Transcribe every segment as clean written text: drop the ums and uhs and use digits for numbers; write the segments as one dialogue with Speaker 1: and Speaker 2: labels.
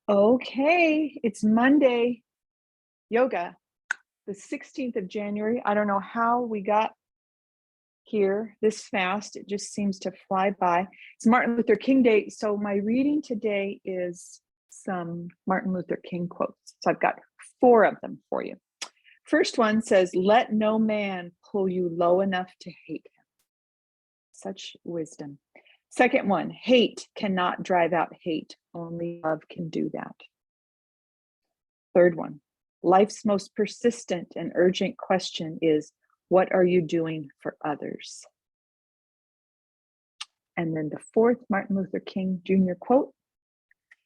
Speaker 1: Okay, it's Monday yoga, the 16th of January. I don't know how we got here this fast. It just seems to fly by. It's Martin Luther King Day. So my reading today is some Martin Luther King quotes. So I've got 4 of them for you. First one says, "Let no man pull you low enough to hate him." Such wisdom. Second one, hate cannot drive out hate. Only love can do that. Third one, life's most persistent and urgent question is, what are you doing for others? And then the fourth Martin Luther King Jr. quote,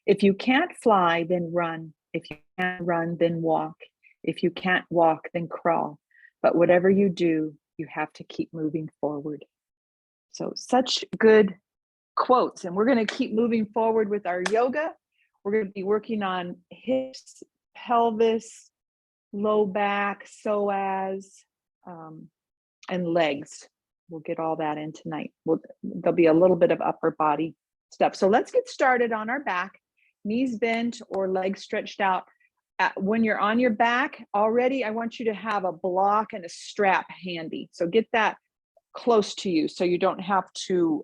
Speaker 1: if you can't fly, then run. If you can't run, then walk. If you can't walk, then crawl. But whatever you do, you have to keep moving forward. So such good quotes. And we're going to keep moving forward with our yoga. We're going to be working on hips, pelvis, low back, psoas, and legs. We'll get all that in tonight. There'll be a little bit of upper body stuff. So let's get started on our back, knees bent or legs stretched out. When you're on your back already, I want you to have a block and a strap handy. So get that close to you so you don't have to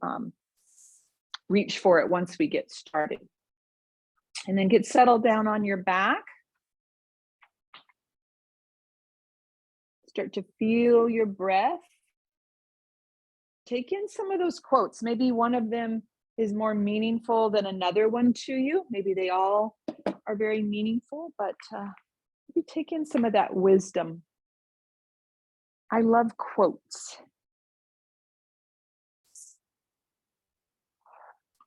Speaker 1: reach for it once we get started. And then get settled down on your back. Start to feel your breath. Take in some of those quotes. Maybe one of them is more meaningful than another one to you. Maybe they all are very meaningful, but maybe take in some of that wisdom. I love quotes.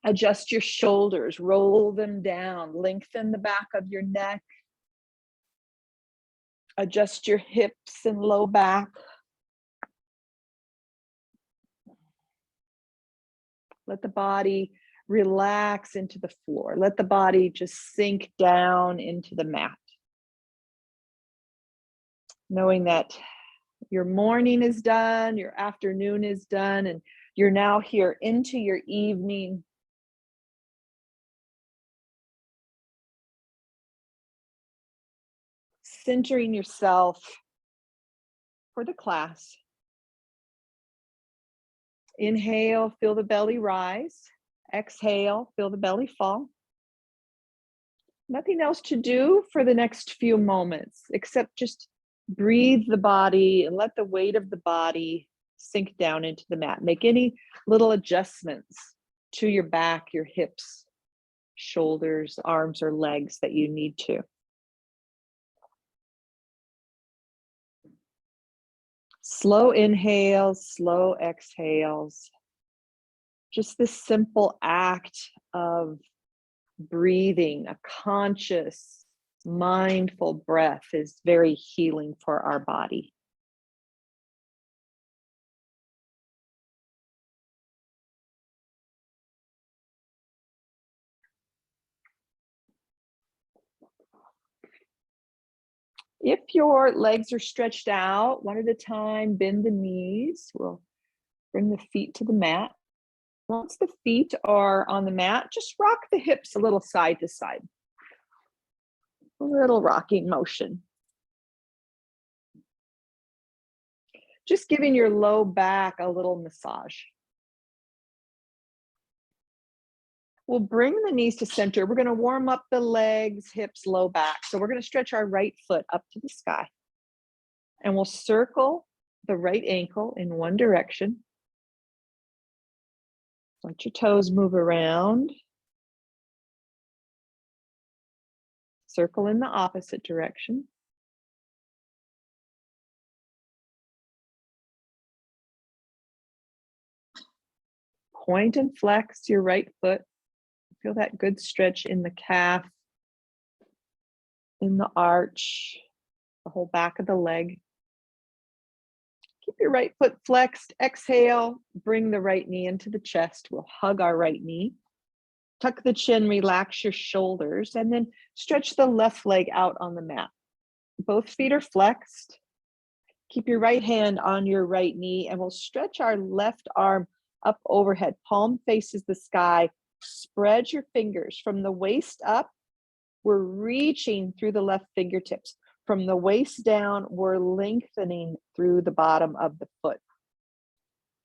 Speaker 1: Adjust your shoulders, roll them down, lengthen the back of your neck. Adjust your hips and low back. Let the body relax into the floor. Let the body just sink down into the mat. Knowing that your morning is done, your afternoon is done, and you're now here into your evening. Centering yourself for the class. Inhale, feel the belly rise. Exhale, feel the belly fall. Nothing else to do for the next few moments except just breathe the body and let the weight of the body sink down into the mat. Make any little adjustments to your back, your hips, shoulders, arms, or legs that you need to. Slow inhales, slow exhales. Just this simple act of breathing, a conscious, mindful breath is very healing for our body. If your legs are stretched out, one at a time, bend the knees. We'll bring the feet to the mat. Once the feet are on the mat, just rock the hips a little side to side. A little rocking motion. Just giving your low back a little massage. We'll bring the knees to center. We're going to warm up the legs, hips, low back. So we're going to stretch our right foot up to the sky. And we'll circle the right ankle in one direction. Let your toes move around. Circle in the opposite direction. Point and flex your right foot. Feel that good stretch in the calf, in the arch, the whole back of the leg. Keep your right foot flexed. Exhale, bring the right knee into the chest. We'll hug our right knee. Tuck the chin, relax your shoulders, and then stretch the left leg out on the mat. Both feet are flexed. Keep your right hand on your right knee, and we'll stretch our left arm up overhead. Palm faces the sky. Spread your fingers from the waist up we're reaching through the left fingertips. From the waist down, we're lengthening through the bottom of the foot.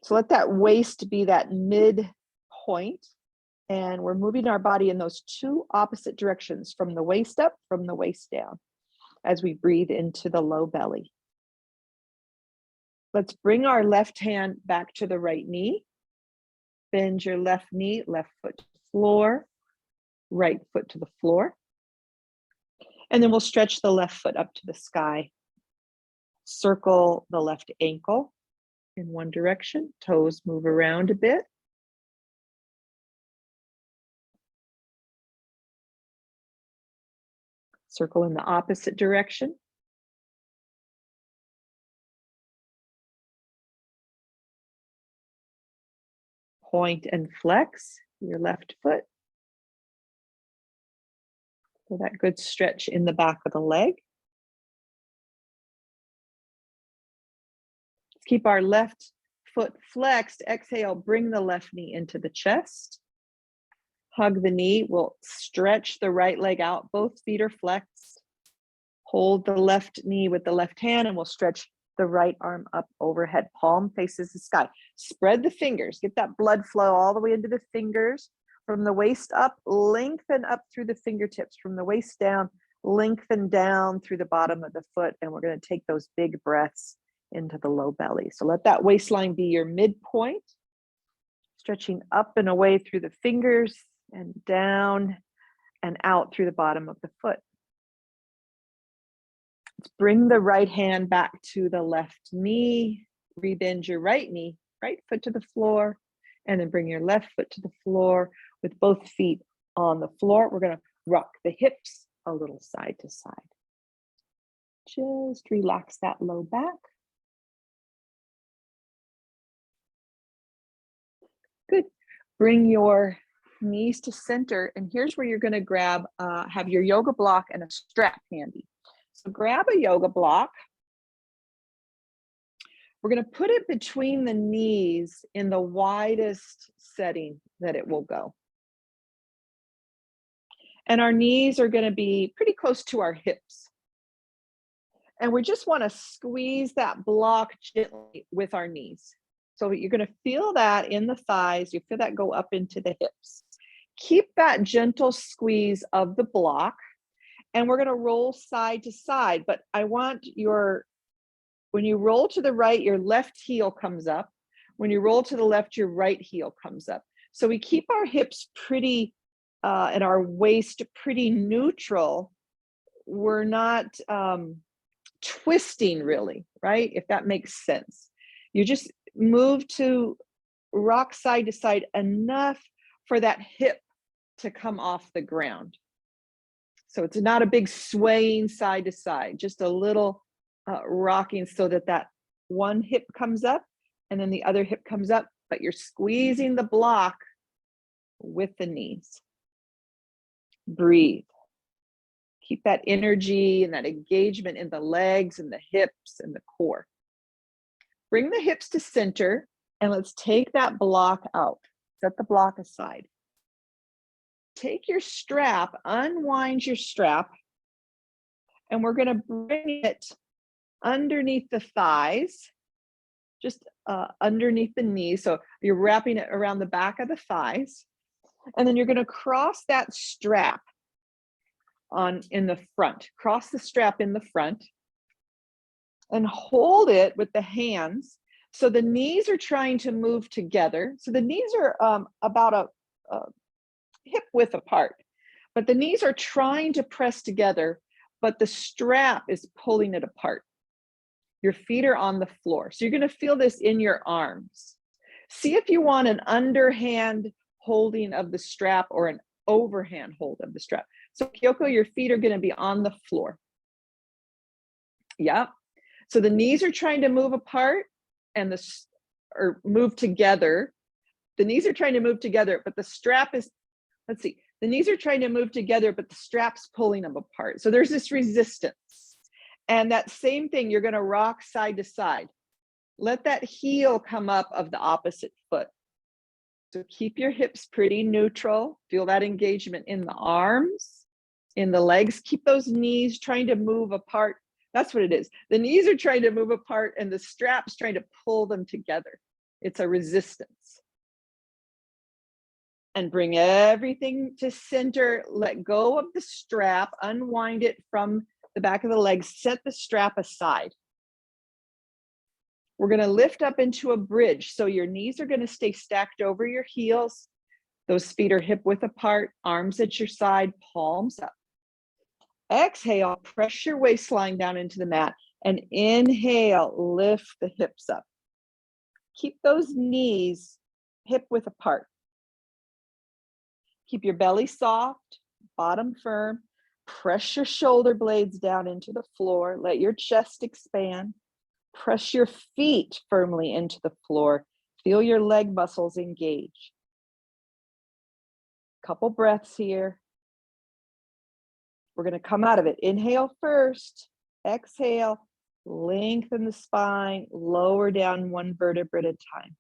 Speaker 1: So let that waist be that midpoint, and we're moving our body in those two opposite directions, from the waist up, from the waist down, as we breathe into the low belly. Let's bring our left hand back to the right knee. Bend your left knee, left foot to the floor, right foot to the floor. And then we'll stretch the left foot up to the sky. Circle the left ankle in one direction. Toes move around a bit. Circle in the opposite direction. Point and flex your left foot. So that good stretch in the back of the leg. Let's keep our left foot flexed. Exhale, bring the left knee into the chest. Hug the knee. We'll stretch the right leg out. Both feet are flexed. Hold the left knee with the left hand, and we'll stretch the right arm up overhead. Palm faces the sky. Spread the fingers. Get that blood flow all the way into the fingers. From the waist up, lengthen up through the fingertips. From the waist down, lengthen down through the bottom of the foot. And we're going to take those big breaths into the low belly. So let that waistline be your midpoint. Stretching up and away through the fingers and down and out through the bottom of the foot. Let's bring the right hand back to the left knee. Rebend your right knee, right foot to the floor, and then bring your left foot to the floor with both feet on the floor. We're going to rock the hips a little side to side. Just relax that low back. Good. Bring your knees to center, and here's where you're going to grab, have your yoga block and a strap handy. So grab a yoga block. We're going to put it between the knees in the widest setting that it will go. And our knees are going to be pretty close to our hips. And we just want to squeeze that block gently with our knees. So you're going to feel that in the thighs. You feel that go up into the hips. Keep that gentle squeeze of the block. And we're going to roll side to side. But I want when you roll to the right, your left heel comes up. When you roll to the left, your right heel comes up. So we keep our hips pretty, and our waist pretty neutral. We're not twisting really, right? If that makes sense. You just move to rock side to side enough for that hip to come off the ground. So it's not a big swaying side to side, just a little rocking so that one hip comes up and then the other hip comes up, but you're squeezing the block with the knees. Breathe. Keep that energy and that engagement in the legs and the hips and the core. Bring the hips to center and let's take that block out. Set the block aside. Take your strap, unwind your strap, and we're going to bring it underneath the thighs, just underneath the knees. So you're wrapping it around the back of the thighs, and then you're going to cross that strap in the front. Cross the strap in the front and hold it with the hands. So the knees are trying to move together. So the knees are about a hip width apart, but the knees are trying to press together, but the strap is pulling it apart. Your feet are on the floor. So you're going to feel this in your arms. See if you want an underhand holding of the strap or an overhand hold of the strap. So Kyoko, your feet are going to be on the floor. Yeah. So the knees are trying to move apart and or move together. The knees are trying to move together, but the strap is, let's see, the knees are trying to move together, but the strap's pulling them apart. So there's this resistance. And that same thing, you're going to rock side to side. Let that heel come up of the opposite foot. So keep your hips pretty neutral. Feel that engagement in the arms in the legs. Keep those knees trying to move apart. That's what it is. The knees are trying to move apart and the straps trying to pull them together. It's a resistance. And bring everything to center. Let go of the strap, unwind it from the back of the legs, set the strap aside. We're going to lift up into a bridge. So your knees are going to stay stacked over your heels. Those feet are hip width apart, arms at your side, palms up. Exhale, press your waistline down into the mat, and inhale, lift the hips up. Keep those knees hip width apart. Keep your belly soft, bottom firm. Press your shoulder blades down into the floor. Let your chest expand. Press your feet firmly into the floor. Feel your leg muscles engage. Couple breaths here. We're going to come out of it. Inhale first. Exhale. Lengthen the spine. Lower down one vertebra at a time.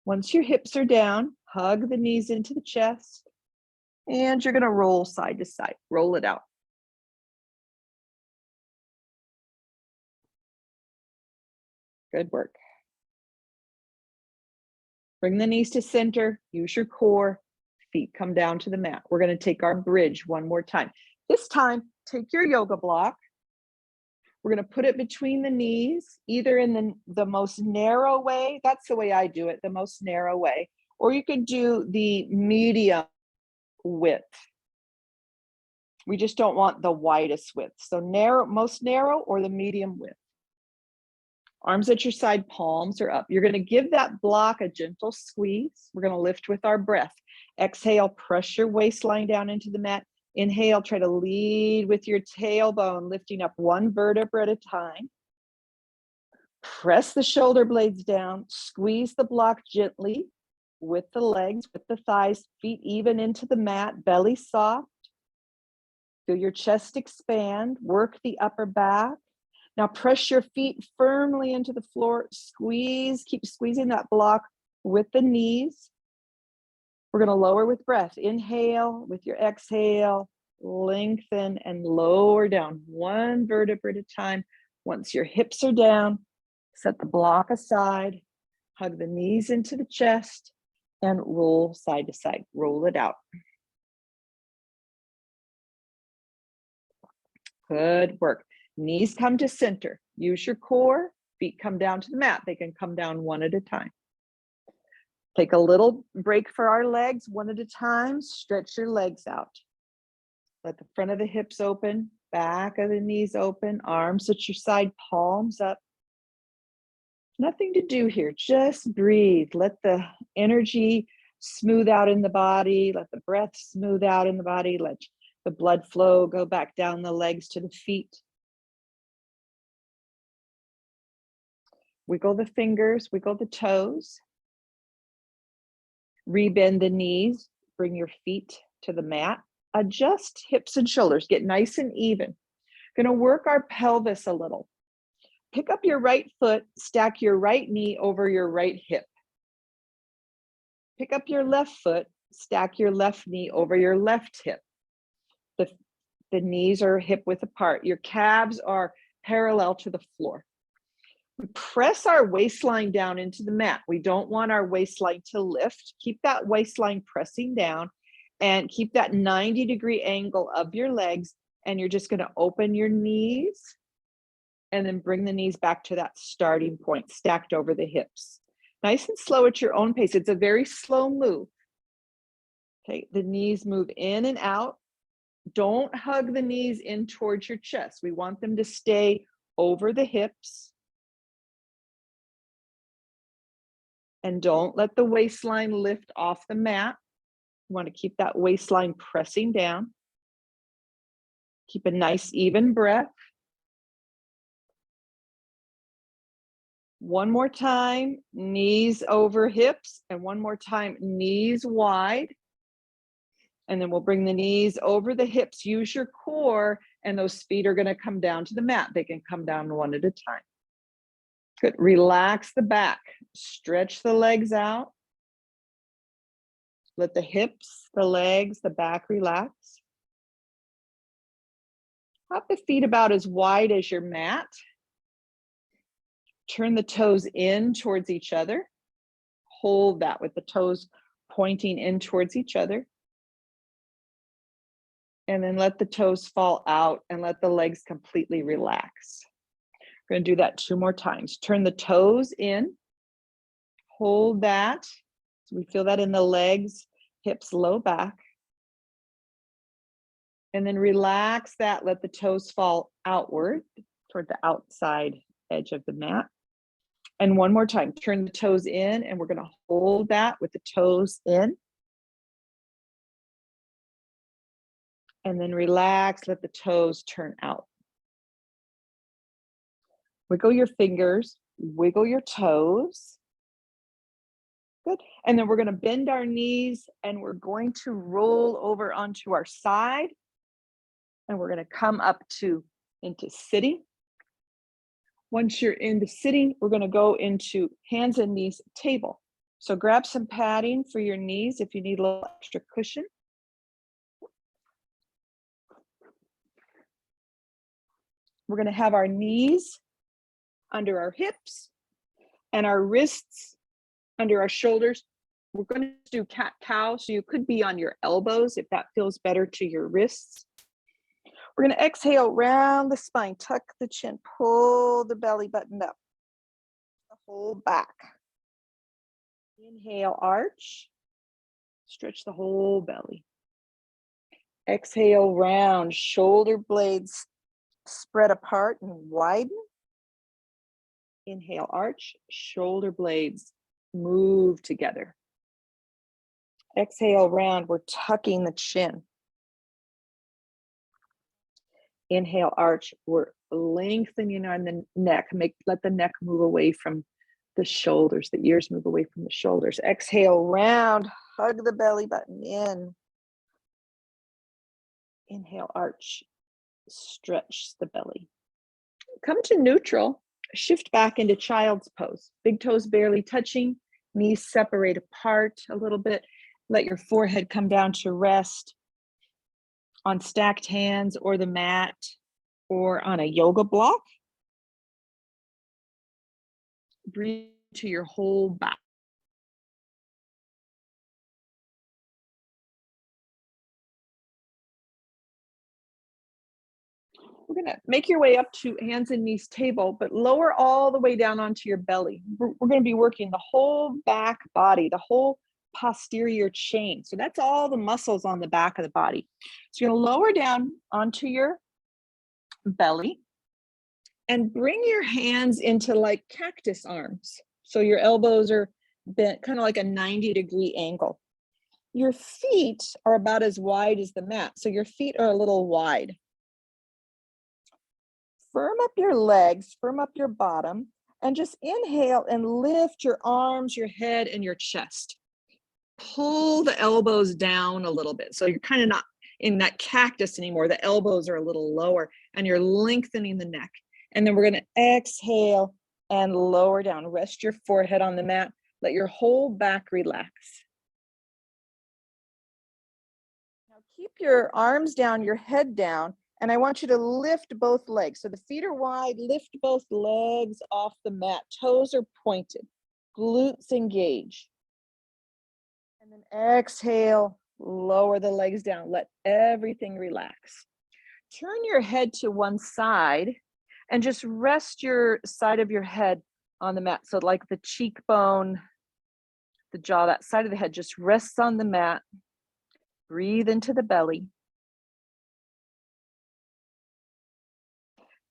Speaker 1: Once your hips are down, hug the knees into the chest. And you're going to roll side to side. Roll it out. Good work. Bring the knees to center. Use your core. Feet come down to the mat. We're going to take our bridge one more time. This time, take your yoga block. We're going to put it between the knees, either in the most narrow way. That's the way I do it, the most narrow way. Or you could do the medium width. We just don't want the widest width. So narrow, most narrow, or the medium width. Arms at your side, palms are up. You're going to give that block a gentle squeeze. We're going to lift with our breath. Exhale, press your waistline down into the mat. Inhale, try to lead with your tailbone, lifting up one vertebra at a time. Press the shoulder blades down. Squeeze the block gently with the legs, with the thighs, feet even into the mat, belly soft. Feel your chest expand. Work the upper back. Now press your feet firmly into the floor. Squeeze, keep squeezing that block with the knees. We're going to lower with breath. Inhale with your exhale, lengthen and lower down one vertebra at a time. Once your hips are down, set the block aside, hug the knees into the chest, and roll side to side. Roll it out. Good work. Knees come to center. Use your core. Feet come down to the mat. They can come down one at a time. Take a little break for our legs, one at a time. Stretch your legs out. Let the front of the hips open, back of the knees open, arms at your side, palms up. Nothing to do here, just breathe. Let the energy smooth out in the body. Let the breath smooth out in the body. Let the blood flow go back down the legs to the feet. Wiggle the fingers, wiggle the toes. Rebend the knees, bring your feet to the mat. Adjust hips and shoulders, get nice and even. Gonna work our pelvis a little. Pick up your right foot, stack your right knee over your right hip. Pick up your left foot, stack your left knee over your left hip. The knees are hip width apart. Your calves are parallel to the floor. We press our waistline down into the mat. We don't want our waistline to lift. Keep that waistline pressing down and keep that 90-degree angle of your legs. And you're just going to open your knees and then bring the knees back to that starting point, stacked over the hips. Nice and slow at your own pace. It's a very slow move. Okay, the knees move in and out. Don't hug the knees in towards your chest. We want them to stay over the hips. And don't let the waistline lift off the mat. You want to keep that waistline pressing down. Keep a nice even breath. One more time, knees over hips, and one more time, knees wide. And then we'll bring the knees over the hips. Use your core, and those feet are going to come down to the mat. They can come down one at a time. Good. Relax the back. Stretch the legs out. Let the hips, the legs, the back relax. Hop the feet about as wide as your mat. Turn the toes in towards each other. Hold that with the toes pointing in towards each other. And then let the toes fall out and let the legs completely relax. We're going to do that 2 more times. Turn the toes in. Hold that. So we feel that in the legs, hips, low back. And then relax that. Let the toes fall outward toward the outside edge of the mat. And one more time, turn the toes in, and we're going to hold that with the toes in. And then relax, let the toes turn out. Wiggle your fingers, wiggle your toes. Good. And then we're going to bend our knees, and we're going to roll over onto our side. And we're going to come up into sitting. Once you're into sitting, we're going to go into hands and knees table. So grab some padding for your knees if you need a little extra cushion. We're going to have our knees under our hips and our wrists under our shoulders. We're going to do cat-cow, so you could be on your elbows if that feels better to your wrists. We're going to exhale, round the spine, tuck the chin, pull the belly button up, the whole back. Inhale, arch, stretch the whole belly. Exhale, round, shoulder blades spread apart and widen. Inhale, arch, shoulder blades move together. Exhale, round, we're tucking the chin. Inhale, arch, we're lengthening on the neck. Let the neck move away from the shoulders, the ears move away from the shoulders. Exhale, round, hug the belly button in. Inhale, arch, stretch the belly. Come to neutral, shift back into child's pose. Big toes barely touching, knees separate apart a little bit. Let your forehead come down to rest on stacked hands or the mat or on a yoga block. Breathe to your whole back. We're going to make your way up to hands and knees table, but lower all the way down onto your belly. We're going to be working the whole back body, the whole posterior chain. So that's all the muscles on the back of the body. So you're going to lower down onto your belly and bring your hands into like cactus arms. So your elbows are bent kind of like a 90-degree angle. Your feet are about as wide as the mat. So your feet are a little wide. Firm up your legs, firm up your bottom, and just inhale and lift your arms, your head, and your chest. Pull the elbows down a little bit. So you're kind of not in that cactus anymore. The elbows are a little lower, and you're lengthening the neck. And then we're going to exhale and lower down. Rest your forehead on the mat. Let your whole back relax. Now keep your arms down, your head down, and I want you to lift both legs. So the feet are wide, lift both legs off the mat. Toes are pointed, glutes engage. And then exhale, lower the legs down. Let everything relax. Turn your head to one side and just rest your side of your head on the mat. So like the cheekbone, the jaw, that side of the head just rests on the mat. Breathe into the belly.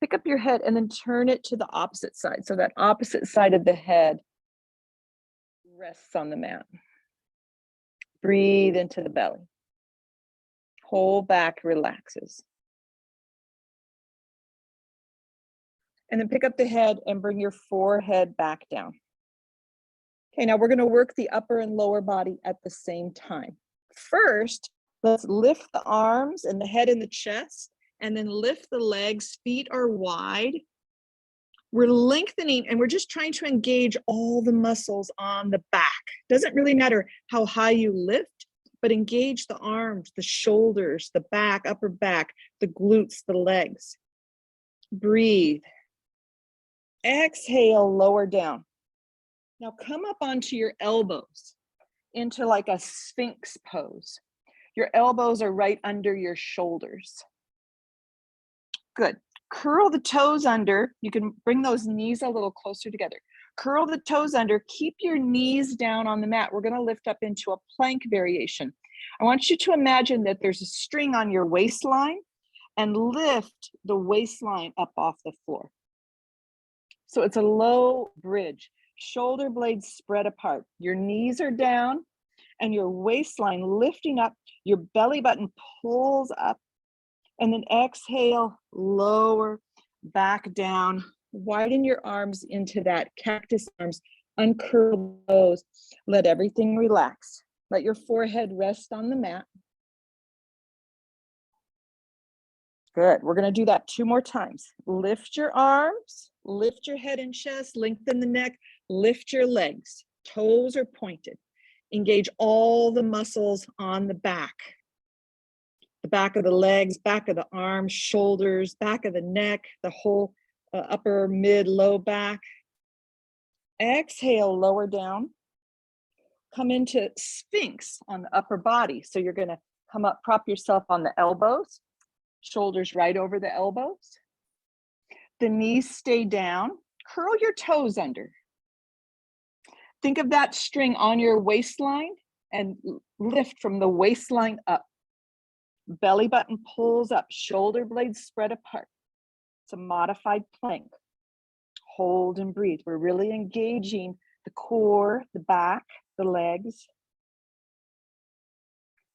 Speaker 1: Pick up your head and then turn it to the opposite side. So that opposite side of the head rests on the mat. Breathe into the belly. Whole back relaxes. And then pick up the head and bring your forehead back down. Okay, now we're going to work the upper and lower body at the same time. First, let's lift the arms and the head and the chest, and then lift the legs. Feet are wide. We're lengthening, and we're just trying to engage all the muscles on the back. Doesn't really matter how high you lift. but engage the arms, the shoulders, the back, upper back, the glutes, the legs. Breathe. Exhale, lower down. Now come up onto your elbows into like a Sphinx pose. Your elbows are right under your shoulders. Good. Curl the toes under. You can bring those knees a little closer together. Curl the toes under. Keep your knees down on the mat. We're going to lift up into a plank variation. I want you to imagine that there's a string on your waistline and lift the waistline up off the floor. So it's a low bridge. Shoulder blades spread apart. Your knees are down and your waistline lifting up. Your belly button pulls up. And then exhale, lower, back down. Widen your arms into that cactus arms. Uncurl those. Let everything relax. Let your forehead rest on the mat. Good. We're going to do that 2 more times. Lift your arms, lift your head and chest, lengthen the neck, lift your legs. Toes are pointed. Engage all the muscles on the back of the legs, back of the arms, shoulders, back of the neck, the whole upper, mid, low back. Exhale, lower down. Come into Sphinx on the upper body. So you're going to come up, prop yourself on the elbows, shoulders right over the elbows. The knees stay down. Curl your toes under. Think of that string on your waistline and lift from the waistline up. Belly button pulls up, shoulder blades spread apart. It's a modified plank. Hold and breathe. We're really engaging the core, the back, the legs.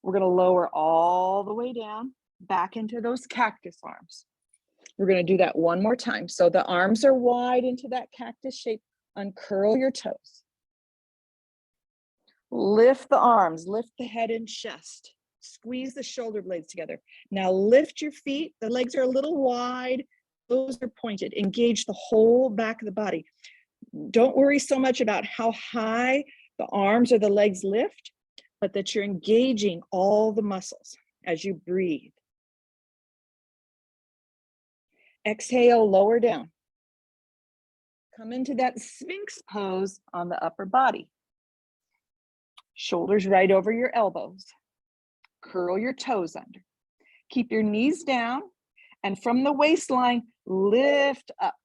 Speaker 1: We're going to lower all the way down, back into those cactus arms. We're going to do that 1 more time. So the arms are wide into that cactus shape. Uncurl your toes. Lift the arms, lift the head and chest. Squeeze the shoulder blades together. Now lift your feet. The legs are a little wide. Toes are pointed. Engage the whole back of the body. Don't worry so much about how high the arms or the legs lift, but that you're engaging all the muscles as you breathe. Exhale, lower down. Come into that Sphinx pose on the upper body. Shoulders right over your elbows. Curl your toes under. Keep your knees down, and from the waistline, lift up.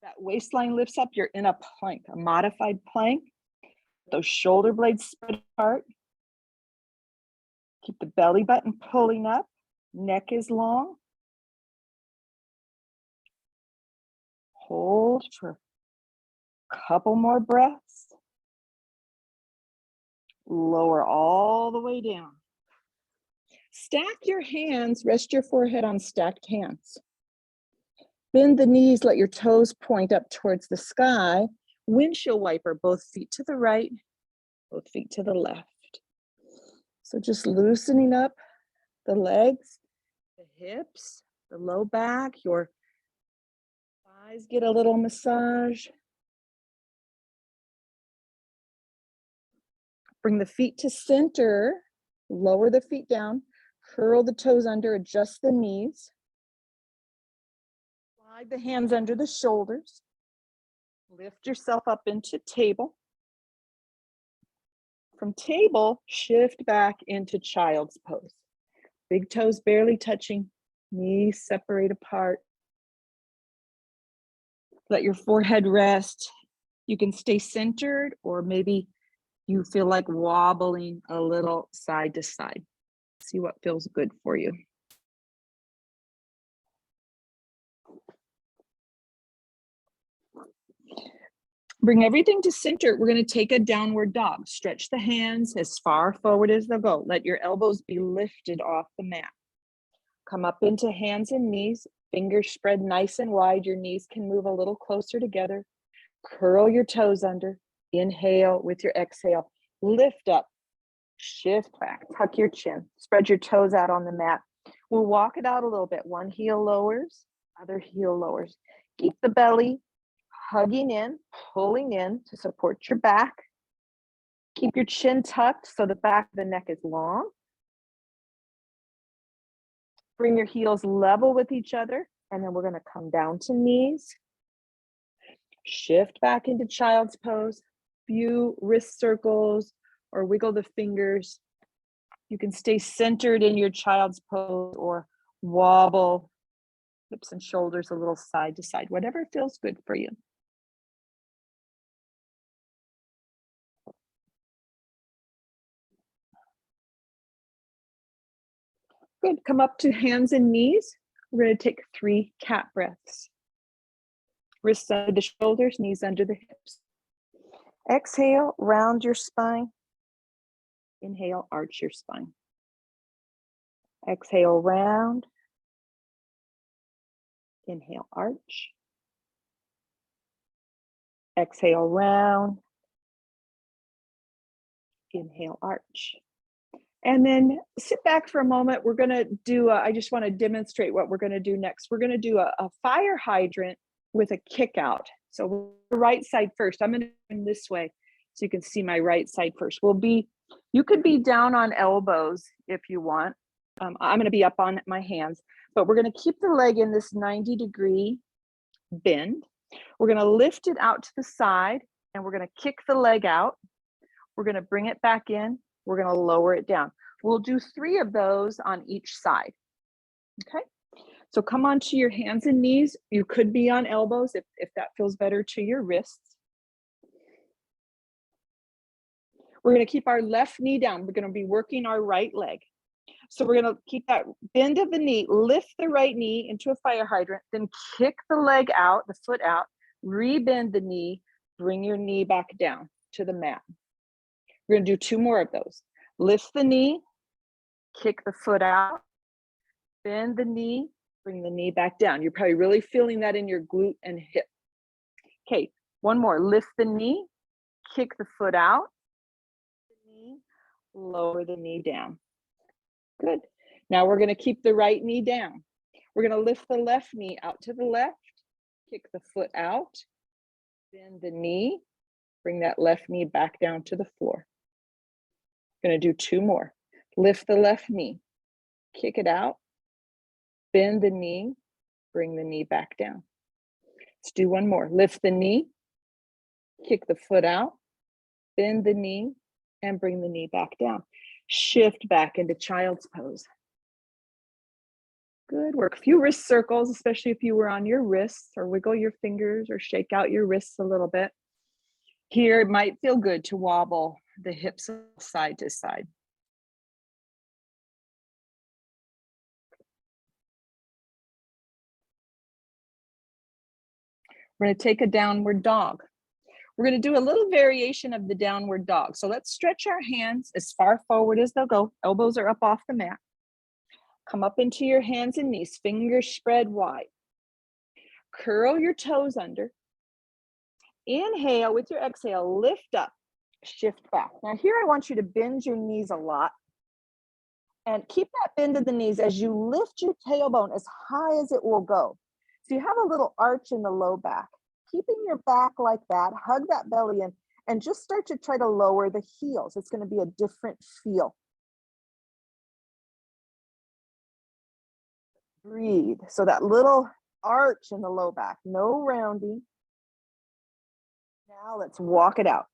Speaker 1: That waistline lifts up, you're in a plank, a modified plank. Those shoulder blades spread apart. Keep the belly button pulling up. Neck is long. Hold for a couple more breaths. Lower all the way down. Stack your hands, rest your forehead on stacked hands. Bend the knees, let your toes point up towards the sky. Windshield wiper, both feet to the right, both feet to the left. So just loosening up the legs, the hips, the low back, your thighs get a little massage. Bring the feet to center, lower the feet down, curl the toes under, adjust the knees. Slide the hands under the shoulders. Lift yourself up into table. From table, shift back into child's pose. Big toes barely touching, knees separate apart. Let your forehead rest. You can stay centered, or maybe you feel like wobbling a little side to side. See what feels good for you. Bring everything to center. We're going to take a downward dog. Stretch the hands as far forward as they'll go. Let your elbows be lifted off the mat. Come up into hands and knees. Fingers spread nice and wide. Your knees can move a little closer together. Curl your toes under. Inhale with your exhale. Lift up. Shift back. Tuck your chin. Spread your toes out on the mat. We'll walk it out a little bit. One heel lowers, other heel lowers. Keep the belly hugging in, pulling in to support your back.
Speaker 2: Keep your chin tucked so the back of the neck is long. Bring your heels level with each other, and then we're going to come down to knees. Shift back into child's pose. Few wrist circles or wiggle the fingers. You can stay centered in your child's pose or wobble hips and shoulders a little side to side, whatever feels good for you. Good, come up to hands and knees. We're going to take 3 cat breaths. Wrists under the shoulders, knees under the hips. Exhale, round your spine. Inhale, arch your spine. Exhale, round. Inhale, arch. Exhale, round. Inhale, arch. And then sit back for a moment. We're going to do, I just want to demonstrate what we're going to do next. We're going to do a fire hydrant with a kick out. So right side first. I'm going to turn this way so you can see my right side first. You could be down on elbows if you want. I'm going to be up on my hands, but we're going to keep the leg in this 90-degree bend. We're going to lift it out to the side and we're going to kick the leg out. We're going to bring it back in. We're going to lower it down. We'll do 3 of those on each side. Okay. So come onto your hands and knees. You could be on elbows if that feels better to your wrists. We're going to keep our left knee down. We're going to be working our right leg. So we're going to keep that bend of the knee, lift the right knee into a fire hydrant, then kick the leg out, the foot out, rebend the knee, bring your knee back down to the mat. We're going to do 2 more of those. Lift the knee, kick the foot out, bend the knee, bring the knee back down. You're probably really feeling that in your glute and hip. Okay, 1 more. Lift the knee, kick the foot out, lower the knee down. Good. Now we're going to keep the right knee down. We're going to lift the left knee out to the left, kick the foot out, bend the knee, bring that left knee back down to the floor. Going to do 2 more. Lift the left knee, kick it out, bend the knee, bring the knee back down. Let's do 1 more. Lift the knee, kick the foot out, bend the knee, and bring the knee back down. Shift back into child's pose. Good work. A few wrist circles, especially if you were on your wrists, or wiggle your fingers or shake out your wrists a little bit. Here, it might feel good to wobble the hips side to side. We're going to take a downward dog. We're going to do a little variation of the downward dog. So let's stretch our hands as far forward as they'll go. Elbows are up off the mat. Come up into your hands and knees, fingers spread wide. Curl your toes under. Inhale with your exhale, lift up, shift back. Now here I want you to bend your knees a lot and keep that bend of the knees as you lift your tailbone as high as it will go. So you have a little arch in the low back. Keeping your back like that, hug that belly in, and just start to try to lower the heels. It's going to be a different feel. Breathe. So that little arch in the low back, no rounding. Now let's walk it out.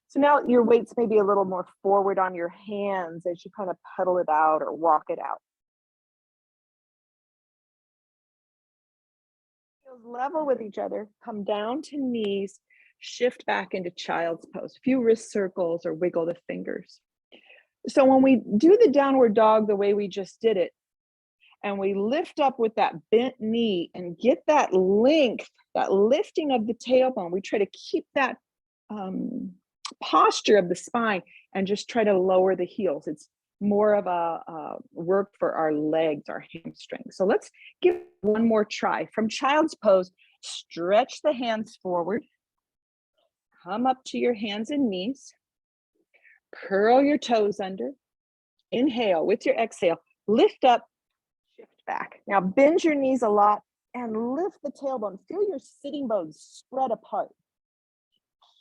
Speaker 2: So now your weight's maybe a little more forward on your hands as you kind of pedal it out or walk it out. Heels level with each other, come down to knees, shift back into child's pose. A few wrist circles or wiggle the fingers. So when we do the downward dog the way we just did it, and we lift up with that bent knee and get that length, that lifting of the tailbone, we try to keep that posture of the spine and just try to lower the heels. It's more of a work for our legs, our hamstrings. So let's give 1 more try. From child's pose, stretch the hands forward. Come up to your hands and knees. Curl your toes under. Inhale with your exhale. Lift up, shift back. Now bend your knees a lot and lift the tailbone. Feel your sitting bones spread apart.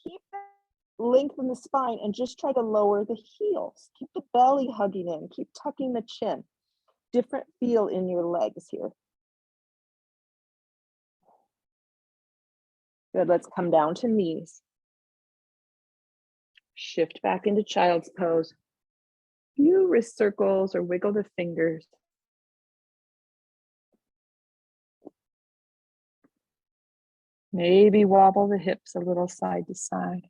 Speaker 2: Keep that lengthen the spine and just try to lower the heels. Keep the belly hugging in, keep tucking the chin. Different feel in your legs here. Good, let's come down to knees. Shift back into child's pose. Few wrist circles or wiggle the fingers. Maybe wobble the hips a little side to side.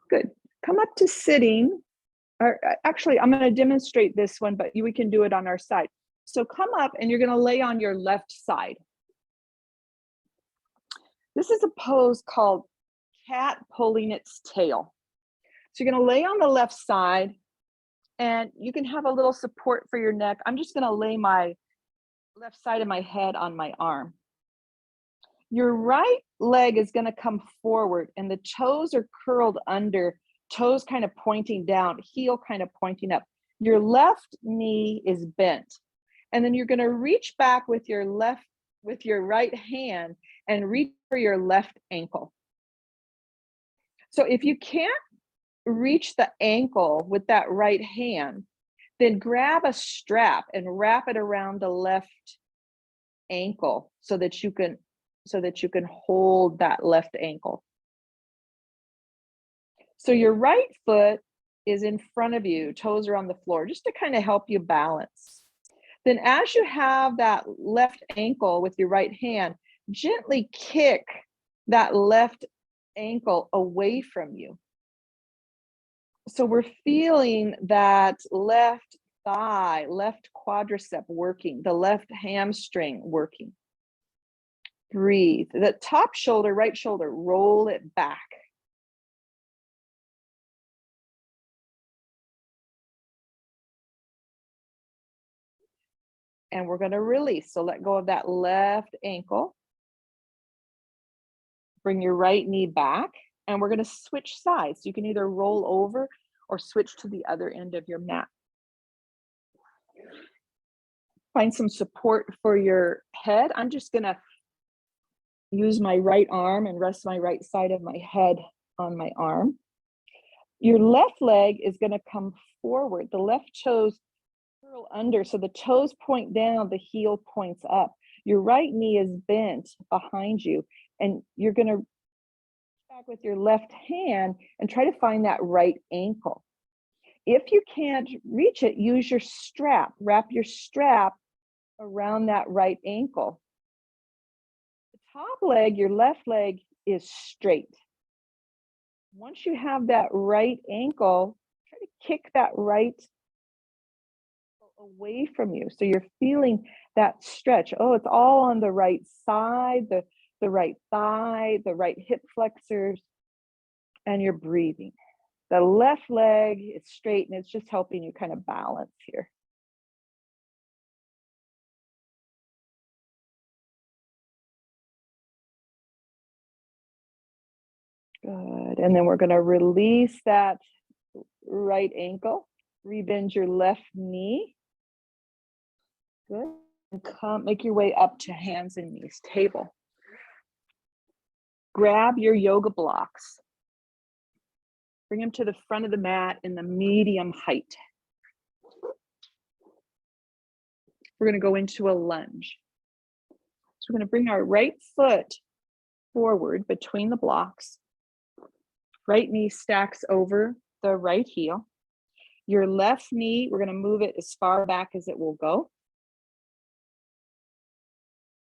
Speaker 2: Good. Come up to sitting. Or actually, I'm going to demonstrate this one, but we can do it on our side. So come up and you're going to lay on your left side. This is a pose called cat pulling its tail. So you're going to lay on the left side and you can have a little support for your neck. I'm just going to lay my left side of my head on my arm. Your right leg is going to come forward and the toes are curled under, toes kind of pointing down, heel kind of pointing up. Your left knee is bent. And then you're going to reach back with your right hand and reach for your left ankle. So if you can't reach the ankle with that right hand, then grab a strap and wrap it around the left ankle so that you can hold that left ankle. So your right foot is in front of you, toes are on the floor, just to kind of help you balance. Then as you have that left ankle with your right hand, gently kick that left ankle away from you. So we're feeling that left thigh, left quadricep working, the left hamstring working. Breathe. The top shoulder, right shoulder, roll it back. And we're going to release. So let go of that left ankle. Bring your right knee back. And we're going to switch sides. You can either roll over or switch to the other end of your mat. Find some support for your head. I'm just going to use my right arm and rest my right side of my head on my arm. Your left leg is going to come forward. The left toes curl under, so the toes point down, the heel points up. Your right knee is bent behind you, and you're going to back with your left hand and try to find that right ankle. If you can't reach it, use your strap. Wrap your strap around that right ankle. The top leg, your left leg, is straight. Once you have that right ankle, try to kick that right away from you. So you're feeling that stretch. Oh, it's all on the right side, the right thigh, the right hip flexors, and you're breathing. The left leg is straight and it's just helping you kind of balance here. Good. And then we're going to release that right ankle. Rebend your left knee. Good. And make your way up to hands and knees, table. Grab your yoga blocks. Bring them to the front of the mat in the medium height. We're going to go into a lunge. So we're going to bring our right foot forward between the blocks. Right knee stacks over the right heel. Your left knee, we're going to move it as far back as it will go.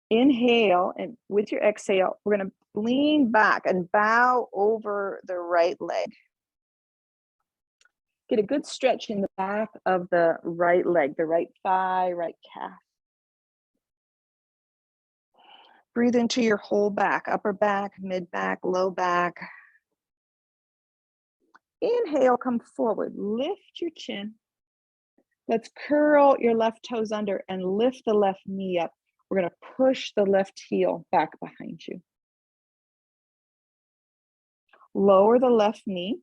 Speaker 2: Inhale, and with your exhale, we're going to lean back and bow over the right leg. Get a good stretch in the back of the right leg, the right thigh, right calf. Breathe into your whole back, upper back, mid back, low back. Inhale, come forward, lift your chin. Let's curl your left toes under and lift the left knee up. We're going to push the left heel back behind you. Lower the left knee.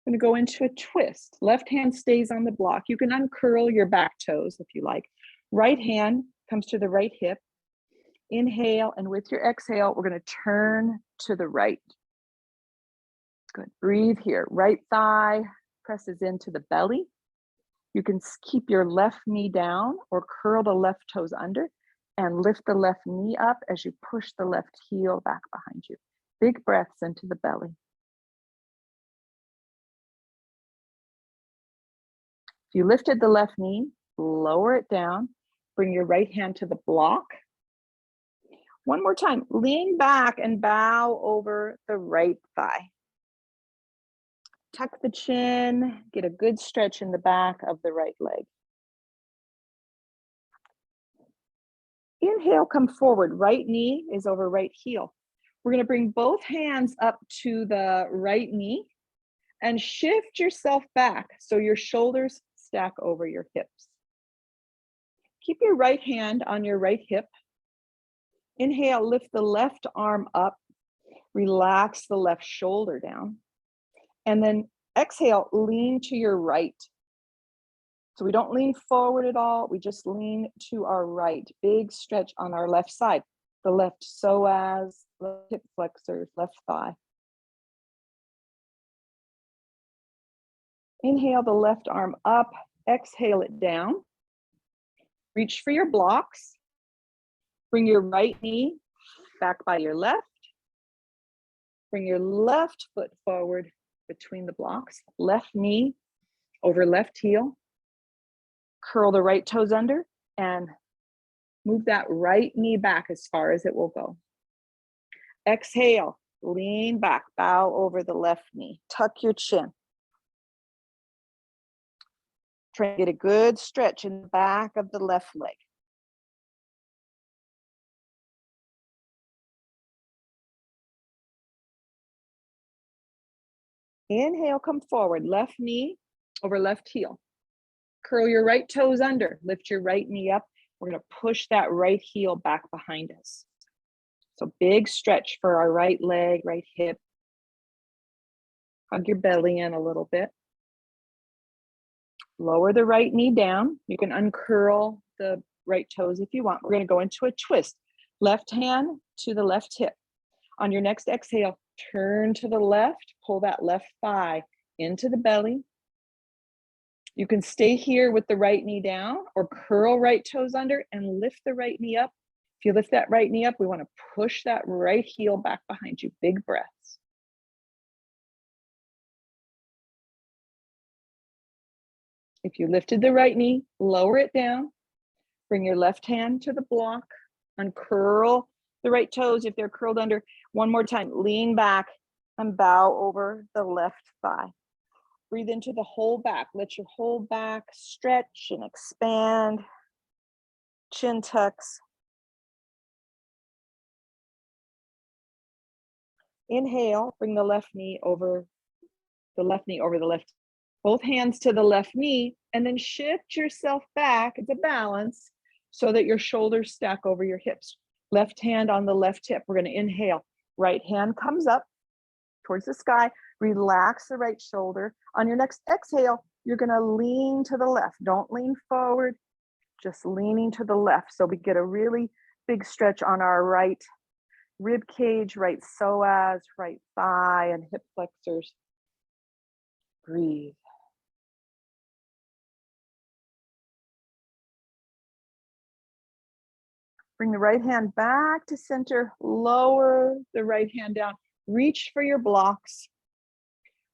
Speaker 2: I'm going to go into a twist. Left hand stays on the block. You can uncurl your back toes if you like. Right hand comes to the right hip. Inhale, and with your exhale, we're going to turn to the right. Good. Breathe here. Right thigh presses into the belly. You can keep your left knee down or curl the left toes under and lift the left knee up as you push the left heel back behind you. Big breaths into the belly. If you lifted the left knee, lower it down. Bring your right hand to the block. One more time, lean back and bow over the right thigh. Tuck the chin, get a good stretch in the back of the right leg. Inhale, come forward. Right knee is over right heel. We're going to bring both hands up to the right knee and shift yourself back so your shoulders stack over your hips. Keep your right hand on your right hip. Inhale, lift the left arm up. Relax the left shoulder down. And then exhale, lean to your right. So we don't lean forward at all. We just lean to our right. Big stretch on our left side. The left psoas, left hip flexors, left thigh. Inhale the left arm up. Exhale it down. Reach for your blocks. Bring your right knee back by your left. Bring your left foot forward between the blocks. Left knee over left heel. Curl the right toes under and move that right knee back as far as it will go. Exhale, lean back, bow over the left knee. Tuck your chin. Try to get a good stretch in the back of the left leg. Inhale, come forward. Left knee over left heel. Curl your right toes under. Lift your right knee up. We're going to push that right heel back behind us. So big stretch for our right leg, right hip. Hug your belly in a little bit. Lower the right knee down. You can uncurl the right toes if you want. We're going to go into a twist. Left hand to the left hip. On your next exhale, turn to the left. Pull that left thigh into the belly. You can stay here with the right knee down or curl right toes under and lift the right knee up. If you lift that right knee up, we want to push that right heel back behind you. Big breaths. If you lifted the right knee, lower it down. Bring your left hand to the block. Uncurl the right toes if they're curled under. One more time, lean back and bow over the left thigh. Breathe into the whole back. Let your whole back stretch and expand. Chin tucks. Inhale, bring the left knee over the left. Both hands to the left knee, and then shift yourself back. It's a balance so that your shoulders stack over your hips. Left hand on the left hip. We're going to inhale. Right hand comes up towards the sky. Relax the right shoulder. On your next exhale, you're going to lean to the left. Don't lean forward, just leaning to the left. So we get a really big stretch on our right rib cage, right psoas, right thigh, and hip flexors. Breathe. Bring the right hand back to center. Lower the right hand down. Reach for your blocks.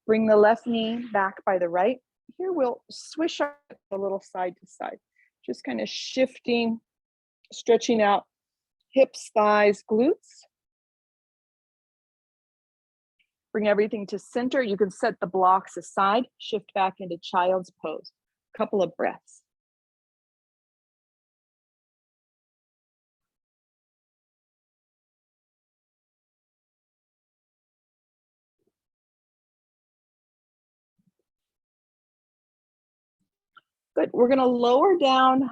Speaker 2: Bring the left knee back by the right. Here we'll swish a little side to side. Just kind of shifting, stretching out hips, thighs, glutes. Bring everything to center. You can set the blocks aside. Shift back into child's pose. Couple of breaths. Good. We're going to lower down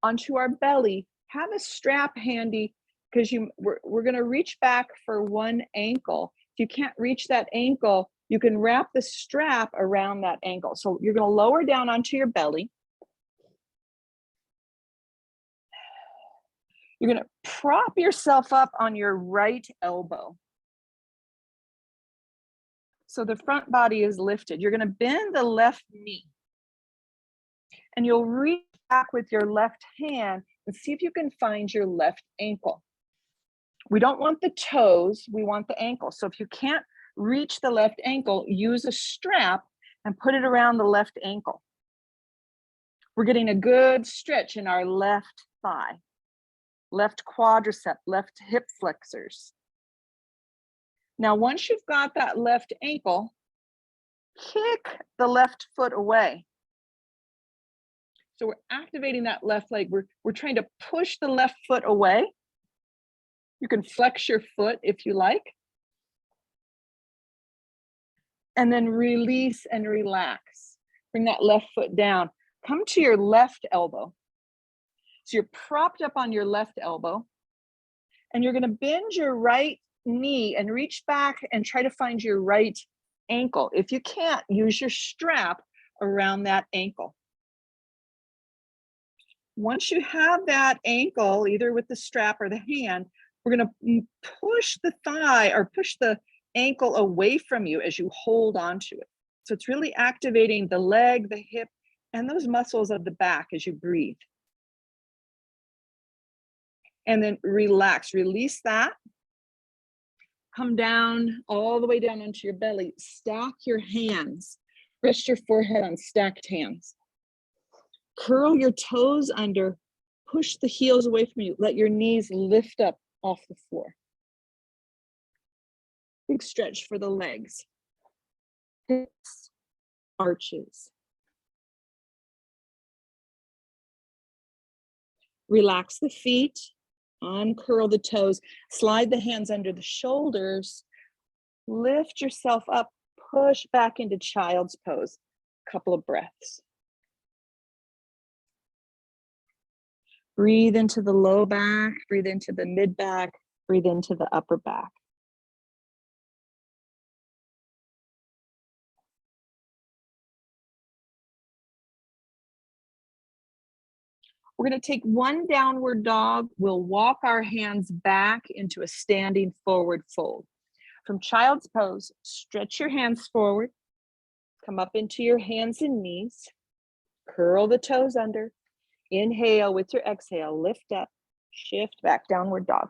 Speaker 2: onto our belly. Have a strap handy because we're going to reach back for one ankle. If you can't reach that ankle, you can wrap the strap around that ankle. So you're going to lower down onto your belly. You're going to prop yourself up on your right elbow. So the front body is lifted. You're going to bend the left knee. And you'll reach back with your left hand and see if you can find your left ankle. We don't want the toes, we want the ankle. So if you can't reach the left ankle, use a strap and put it around the left ankle. We're getting a good stretch in our left thigh, left quadricep, left hip flexors. Now, once you've got that left ankle, kick the left foot away. So we're activating that left leg. We're trying to push the left foot away. You can flex your foot if you like. And then release and relax. Bring that left foot down. Come to your left elbow. So you're propped up on your left elbow. And you're going to bend your right knee and reach back and try to find your right ankle. If you can't, use your strap around that ankle. Once you have that ankle, either with the strap or the hand, we're going to push the thigh or push the ankle away from you as you hold onto it. So it's really activating the leg, the hip, and those muscles of the back as you breathe. And then relax, release that. Come down all the way down onto your belly. Stack your hands. Rest your forehead on stacked hands. Curl your toes under. Push the heels away from you. Let your knees lift up off the floor. Big stretch for the legs. Hips, arches. Relax the feet. Uncurl the toes. Slide the hands under the shoulders. Lift yourself up. Push back into child's pose. Couple of breaths. Breathe into the low back. Breathe into the mid back. Breathe into the upper back. We're going to take one downward dog. We'll walk our hands back into a standing forward fold. From child's pose, stretch your hands forward. Come up into your hands and knees. Curl the toes under. Inhale with your exhale. Lift up. Shift back, downward dog.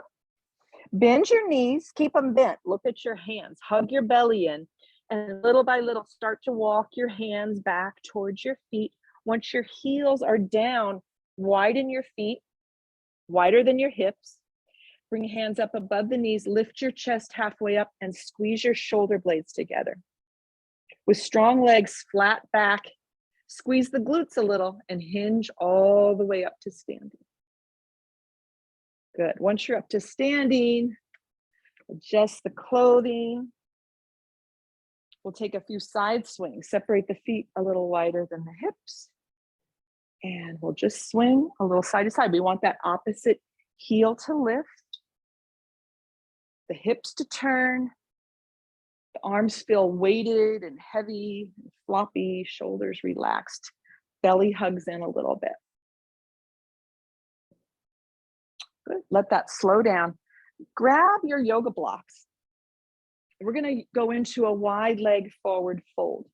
Speaker 2: Bend your knees. Keep them bent. Look at your hands. Hug your belly in. And little by little, start to walk your hands back towards your feet. Once your heels are down, widen your feet, wider than your hips. Bring hands up above the knees, lift your chest halfway up and squeeze your shoulder blades together. With strong legs, flat back, squeeze the glutes a little and hinge all the way up to standing. Good. Once you're up to standing, adjust the clothing. We'll take a few side swings, separate the feet a little wider than the hips. And we'll just swing a little side to side. We want that opposite heel to lift, the hips to turn, the arms feel weighted and heavy, and floppy, shoulders relaxed, belly hugs in a little bit. Good. Let that slow down. Grab your yoga blocks. We're going to go into a wide leg forward fold.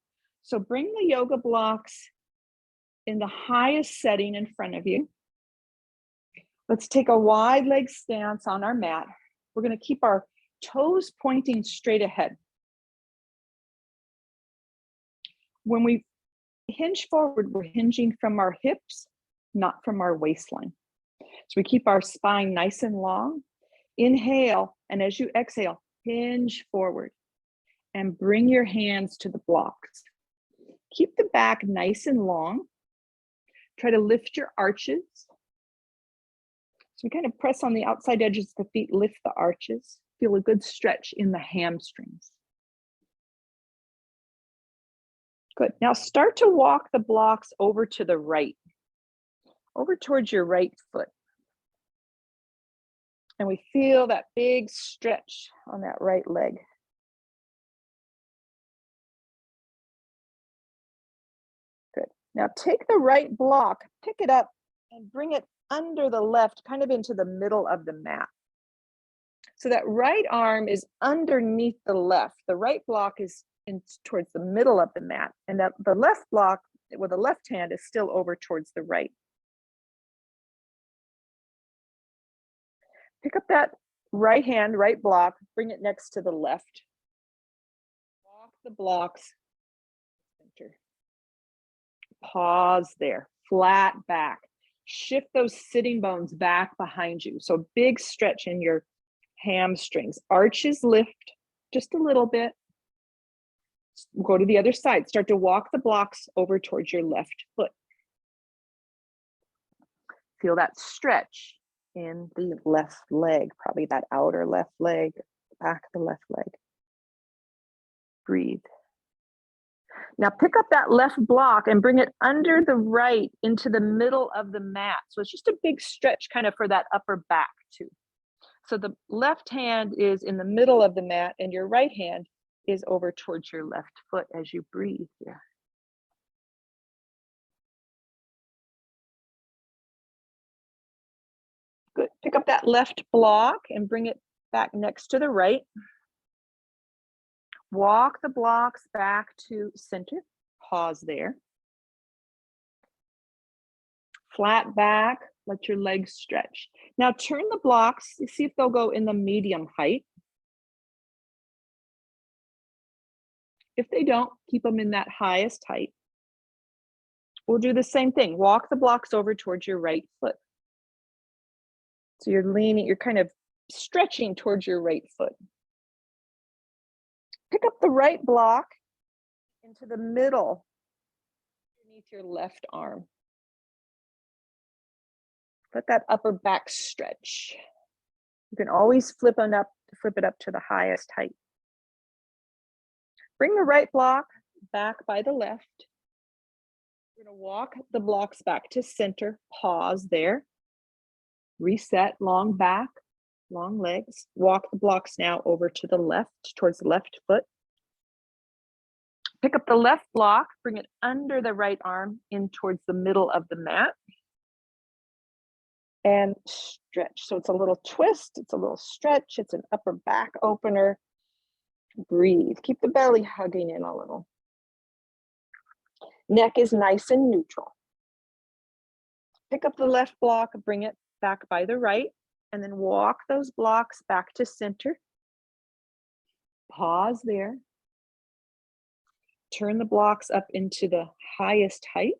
Speaker 2: So bring the yoga blocks in the highest setting in front of you. Let's take a wide leg stance on our mat. We're going to keep our toes pointing straight ahead. When we hinge forward, we're hinging from our hips, not from our waistline. So we keep our spine nice and long. Inhale, and as you exhale, hinge forward and bring your hands to the blocks. Keep the back nice and long. Try to lift your arches. So we kind of press on the outside edges of the feet, lift the arches. Feel a good stretch in the hamstrings. Good. Now start to walk the blocks over to the right, over towards your right foot. And we feel that big stretch on that right leg. Good. Now take the right block, pick it up and bring it under the left, kind of into the middle of the mat. So that right arm is underneath the left. The right block is towards the middle of the mat, and that the left block with the left hand is still over towards the right. Pick up that right hand, right block, bring it next to the left. Walk the blocks, center. Pause there, flat back. Shift those sitting bones back behind you. So big stretch in your hamstrings. Arches lift just a little bit. Go to the other side. Start to walk the blocks over towards your left foot. Feel that stretch in the left leg, probably that outer left leg, back of the left leg. Breathe. Now pick up that left block and bring it under the right into the middle of the mat. So it's just a big stretch kind of for that upper back too. So the left hand is in the middle of the mat and your right hand is over towards your left foot as you breathe here. Good. Pick up that left block and bring it back next to the right. Walk the blocks back to center. Pause there. Flat back, let your legs stretch. Now turn the blocks, see if they'll go in the medium height. If they don't, keep them in that highest height. We'll do the same thing. Walk the blocks over towards your right foot. So you're leaning, you're kind of stretching towards your right foot. Pick up the right block into the middle underneath your left arm. Let that upper back stretch. You can always flip it up to the highest height. Bring the right block back by the left. We're going to walk the blocks back to center. Pause there. Reset, long back, long legs. Walk the blocks now over to the left, towards the left foot. Pick up the left block, bring it under the right arm in towards the middle of the mat. And stretch. So it's a little twist, it's a little stretch, it's an upper back opener. Breathe. Keep the belly hugging in a little. Neck is nice and neutral. Pick up the left block, bring it back by the right, and then walk those blocks back to center. Pause there. Turn the blocks up into the highest height.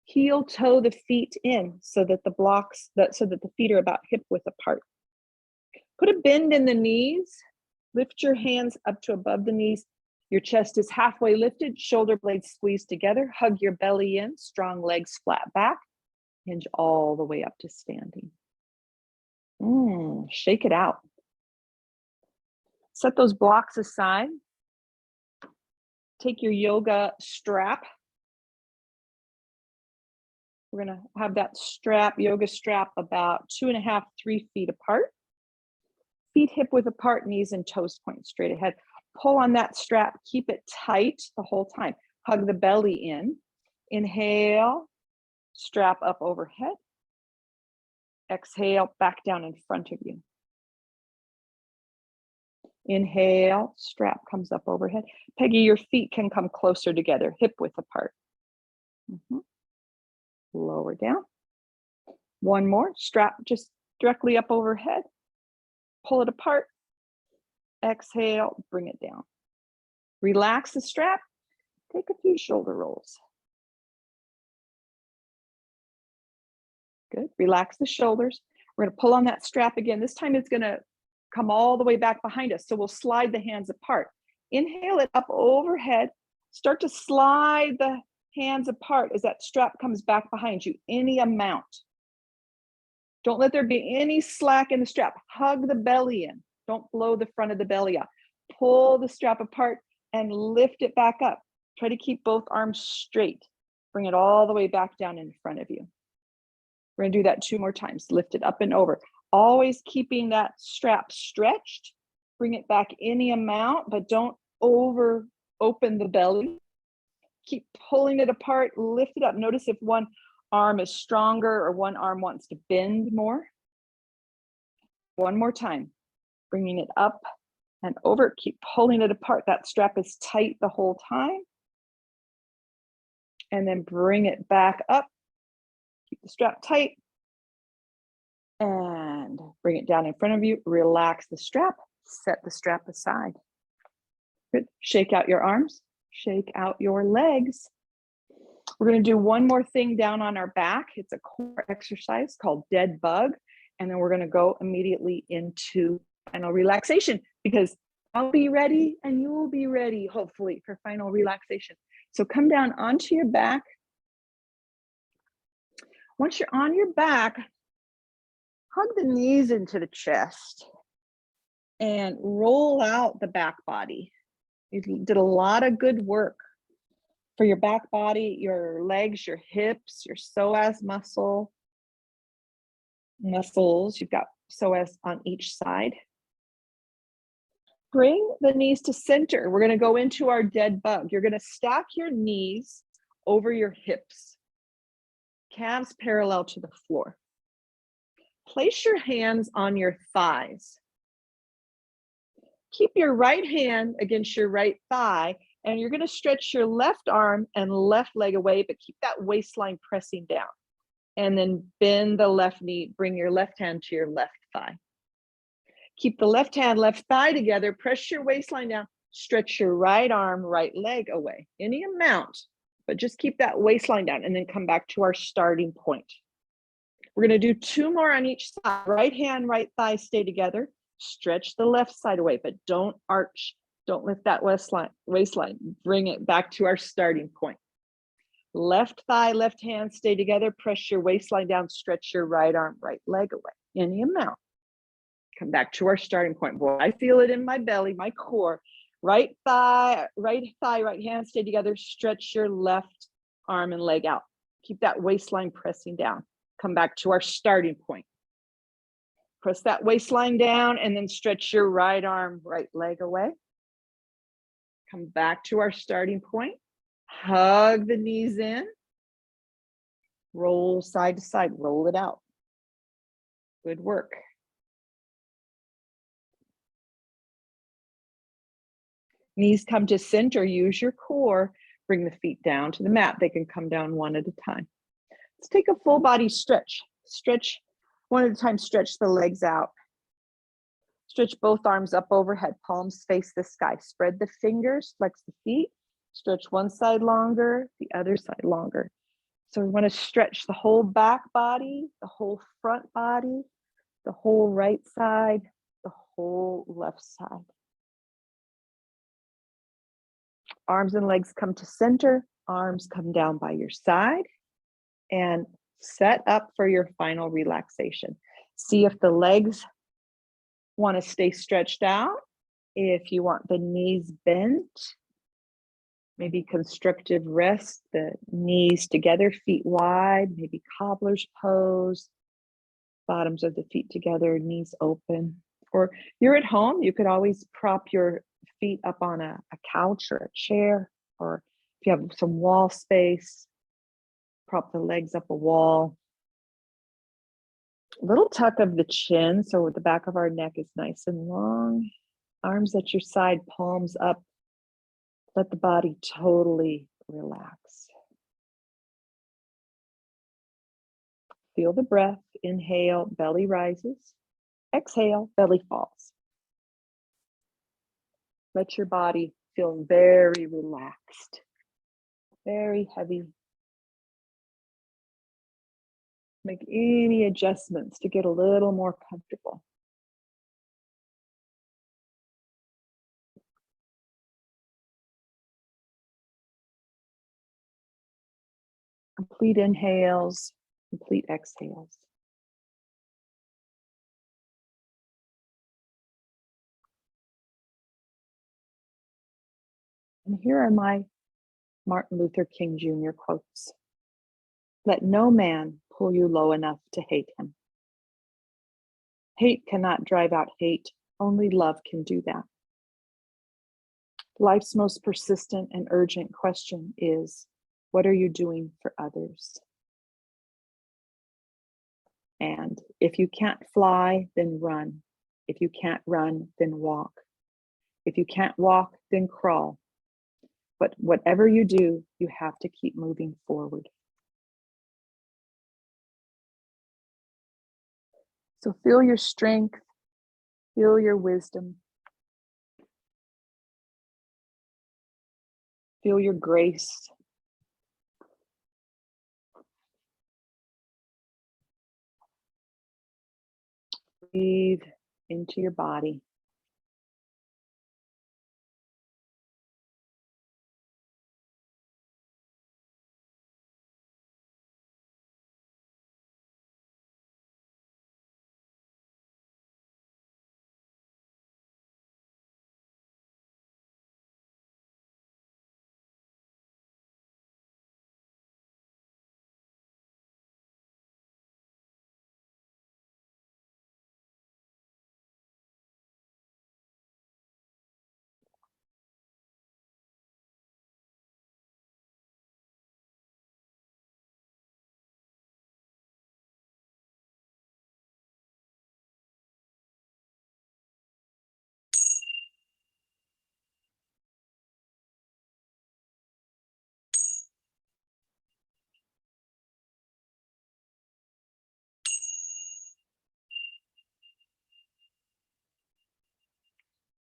Speaker 2: Heel toe the feet in so that the feet are about hip width apart. Put a bend in the knees. Lift your hands up to above the knees. Your chest is halfway lifted, shoulder blades squeezed together. Hug your belly in, strong legs flat back. Hinge all the way up to standing. Shake it out. Set those blocks aside. Take your yoga strap. We're going to have that yoga strap, about 2.5, 3 feet apart. Feet hip width apart, knees and toes point straight ahead. Pull on that strap, keep it tight the whole time. Hug the belly in. Inhale, strap up overhead. Exhale, back down in front of you. Inhale, strap comes up overhead. Peggy, your feet can come closer together, hip width apart. Lower down. One more, strap just directly up overhead. Pull it apart. Exhale, bring it down. Relax the strap. Take a few shoulder rolls. Good. Relax the shoulders. We're going to pull on that strap again. This time it's going to come all the way back behind us. So we'll slide the hands apart. Inhale it up overhead. Start to slide the hands apart as that strap comes back behind you, any amount. Don't let there be any slack in the strap. Hug the belly in. Don't blow the front of the belly out. Pull the strap apart and lift it back up. Try to keep both arms straight. Bring it all the way back down in front of you. We're going to do that 2 more times. Lift it up and over. Always keeping that strap stretched. Bring it back any amount, but don't open the belly. Keep pulling it apart. Lift it up. Notice if one arm is stronger or one arm wants to bend more. One more time, bringing it up and over, keep pulling it apart. That strap is tight the whole time. And then bring it back up, keep the strap tight, and bring it down in front of you. Relax the strap, set the strap aside. Good. Shake out your arms, shake out your legs. We're going to do one more thing down on our back. It's a core exercise called dead bug. And then we're going to go immediately into final relaxation, because I'll be ready and you will be ready, hopefully, for final relaxation. So come down onto your back. Once you're on your back, hug the knees into the chest and roll out the back body. You did a lot of good work for your back body, your legs, your hips, your psoas muscles. You've got psoas on each side. Bring the knees to center. We're going to go into our dead bug. You're going to stack your knees over your hips, calves parallel to the floor. Place your hands on your thighs. Keep your right hand against your right thigh, and you're going to stretch your left arm and left leg away, but keep that waistline pressing down. And then bend the left knee, bring your left hand to your left thigh. Keep the left hand, left thigh together, press your waistline down, stretch your right arm, right leg away, any amount, but just keep that waistline down, and then come back to our starting point. We're going to do 2 more on each side. Right hand, right thigh stay together. Stretch the left side away, but don't arch. Don't lift that waistline. Bring it back to our starting point. Left thigh, left hand stay together. Press your waistline down. Stretch your right arm, right leg away. Any amount. Come back to our starting point. Boy, I feel it in my belly, my core. Right thigh, right hand stay together. Stretch your left arm and leg out. Keep that waistline pressing down. Come back to our starting point. Press that waistline down and then stretch your right arm, right leg away. Come back to our starting point. Hug the knees in. Roll side to side, roll it out. Good work. Knees come to center, use your core. Bring the feet down to the mat. They can come down one at a time. Let's take a full body stretch. Stretch one at a time, stretch the legs out. Stretch both arms up overhead, palms face the sky. Spread the fingers, flex the feet. Stretch one side longer, the other side longer. So we want to stretch the whole back body, the whole front body, the whole right side, the whole left side. Arms and legs come to center, arms come down by your side, and set up for your final relaxation. See if the legs want to stay stretched out. If you want the knees bent, maybe constructive rest, the knees together, feet wide, maybe cobbler's pose, bottoms of the feet together, knees open. Or you're at home, you could always prop your feet up on a couch or a chair, or if you have some wall space, prop the legs up a wall. A little tuck of the chin, so the back of our neck is nice and long. Arms at your side, palms up. Let the body totally relax. Feel the breath. Inhale, belly rises. Exhale, belly falls. Let your body feel very relaxed, very heavy. Make any adjustments to get a little more comfortable. Complete inhales, complete exhales. And here are my Martin Luther King Jr. quotes. Let no man pull you low enough to hate him. Hate cannot drive out hate. Only love can do that. Life's most persistent and urgent question is, what are you doing for others?
Speaker 1: And if you can't fly, then run. If you can't run, then walk. If you can't walk, then crawl. But whatever you do, you have to keep moving forward. So feel your strength, feel your wisdom, feel your grace. Breathe into your body.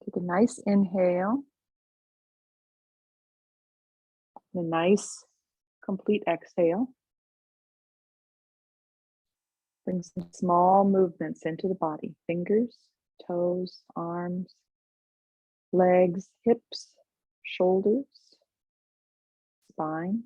Speaker 1: Take a nice inhale, and a nice complete exhale. Bring some small movements into the body. Fingers, toes, arms, legs, hips, shoulders, spine.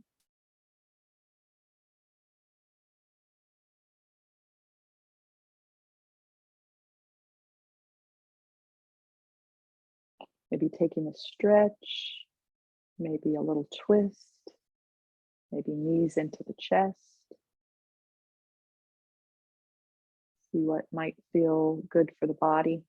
Speaker 1: Maybe taking a stretch, maybe a little twist, maybe knees into the chest. See what might feel good for the body.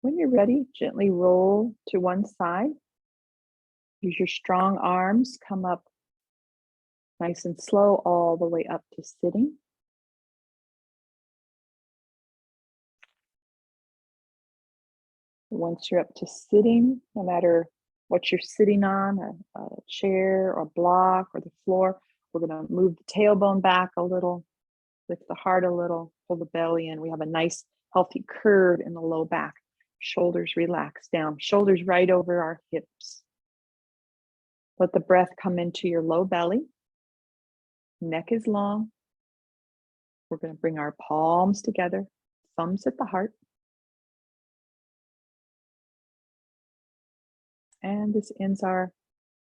Speaker 1: When you're ready, gently roll to one side. Use your strong arms, come up nice and slow all the way up to sitting. Once you're up to sitting, no matter what you're sitting on, a chair or block or the floor, we're going to move the tailbone back a little, lift the heart a little, pull the belly in. We have a nice healthy curve in the low back. Shoulders relax down, shoulders right over our hips. Let the breath come into your low belly. Neck is long. We're going to bring our palms together, thumbs at the heart. And this ends our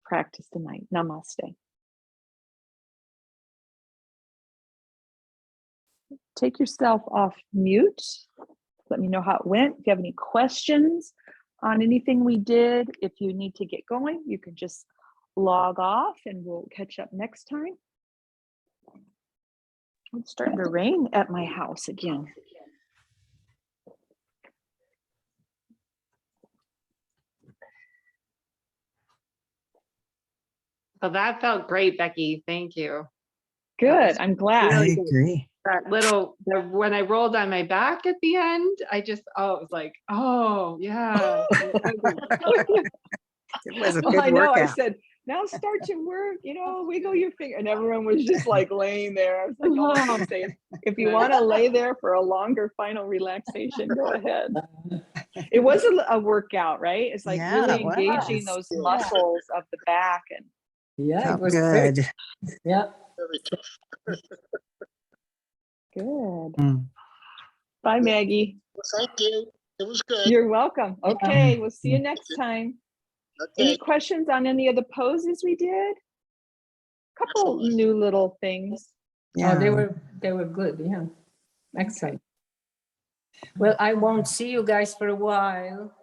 Speaker 1: practice tonight. Namaste. Take yourself off mute. Let me know how it went. If you have any questions on anything we did, if you need to get going, you can just log off and we'll catch up next time. It's starting to rain at my house again.
Speaker 3: Well, that felt great, Becky. Thank you.
Speaker 1: Good. I'm glad.
Speaker 4: I agree.
Speaker 3: That little, when I rolled on my back at the end, it was like, oh, yeah.
Speaker 4: It was a
Speaker 2: Well,
Speaker 4: good
Speaker 2: I know. I
Speaker 4: workout.
Speaker 2: said, now start to work, wiggle your finger. And everyone was just like laying there. I was like, oh, I was saying, if you want to lay there for a longer final relaxation, go ahead. It was a workout, right? It's like
Speaker 4: Yeah,
Speaker 2: really
Speaker 4: it was.
Speaker 2: engaging those muscles of the back. And
Speaker 5: Yeah, it
Speaker 4: Felt
Speaker 5: was great.
Speaker 4: good.
Speaker 5: Yeah.
Speaker 1: Good.
Speaker 4: Mm.
Speaker 2: bye, Maggie.
Speaker 6: Thank you. It was good.
Speaker 2: You're welcome. Okay, we'll see you next time. Any
Speaker 6: Okay.
Speaker 2: questions on any of the poses we did? Couple
Speaker 6: Excellent.
Speaker 2: new little things.
Speaker 5: Oh, they
Speaker 4: Yeah.
Speaker 5: were good. Yeah. Excellent. Well, I won't see you guys for a while.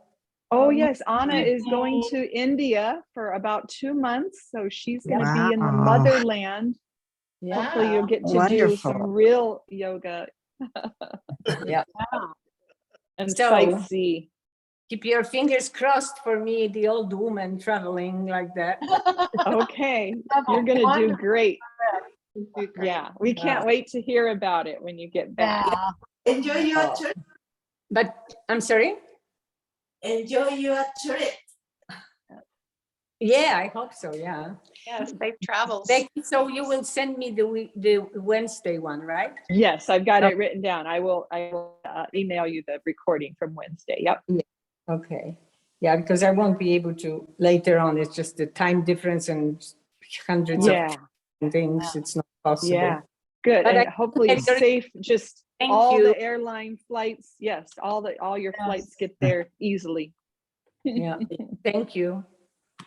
Speaker 2: Oh yes, Anna is going to India for about 2 months. So she's going to be in the
Speaker 4: Wow.
Speaker 2: motherland.
Speaker 5: Yeah.
Speaker 2: Hopefully you'll get to do
Speaker 4: Wonderful.
Speaker 2: some real yoga
Speaker 5: Yeah.
Speaker 2: And
Speaker 5: So-
Speaker 2: sightsee.
Speaker 5: Keep your fingers crossed for me, the old woman traveling like that.
Speaker 2: Okay, you're gonna do great. Yeah, we can't wait to hear about it when you get back.
Speaker 7: Enjoy your trip.
Speaker 5: But I'm sorry?
Speaker 7: Enjoy your trip.
Speaker 5: Yeah, I hope so, yeah.
Speaker 8: Yeah, safe travels.
Speaker 5: Becky, so you will send me the Wednesday one, right?
Speaker 2: Yes, I've got it written down. I will email you the recording from Wednesday. Yep.
Speaker 5: Okay. Yeah, because I won't be able to later on. It's just the time difference and hundreds
Speaker 2: Yeah,
Speaker 5: of things. It's not possible.
Speaker 2: yeah. Good.
Speaker 5: But
Speaker 2: And
Speaker 5: I-
Speaker 2: hopefully
Speaker 5: I very-
Speaker 2: safe, just
Speaker 5: Thank
Speaker 2: all
Speaker 5: you.
Speaker 2: the airline flights. Yes, all your flights get there easily.
Speaker 5: Yeah. Thank you.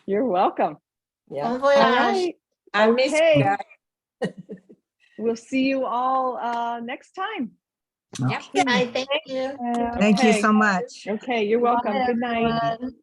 Speaker 2: You're welcome.
Speaker 5: Yeah.
Speaker 8: Bon
Speaker 2: All
Speaker 8: voyage.
Speaker 2: right.
Speaker 5: I miss you
Speaker 2: Okay.
Speaker 5: guys.
Speaker 2: We'll see you all next time.
Speaker 5: Yep.
Speaker 8: Okay, thank you.
Speaker 4: Thank you
Speaker 2: Okay.
Speaker 4: so much.
Speaker 2: Okay, you're welcome. Good night.
Speaker 8: Everyone.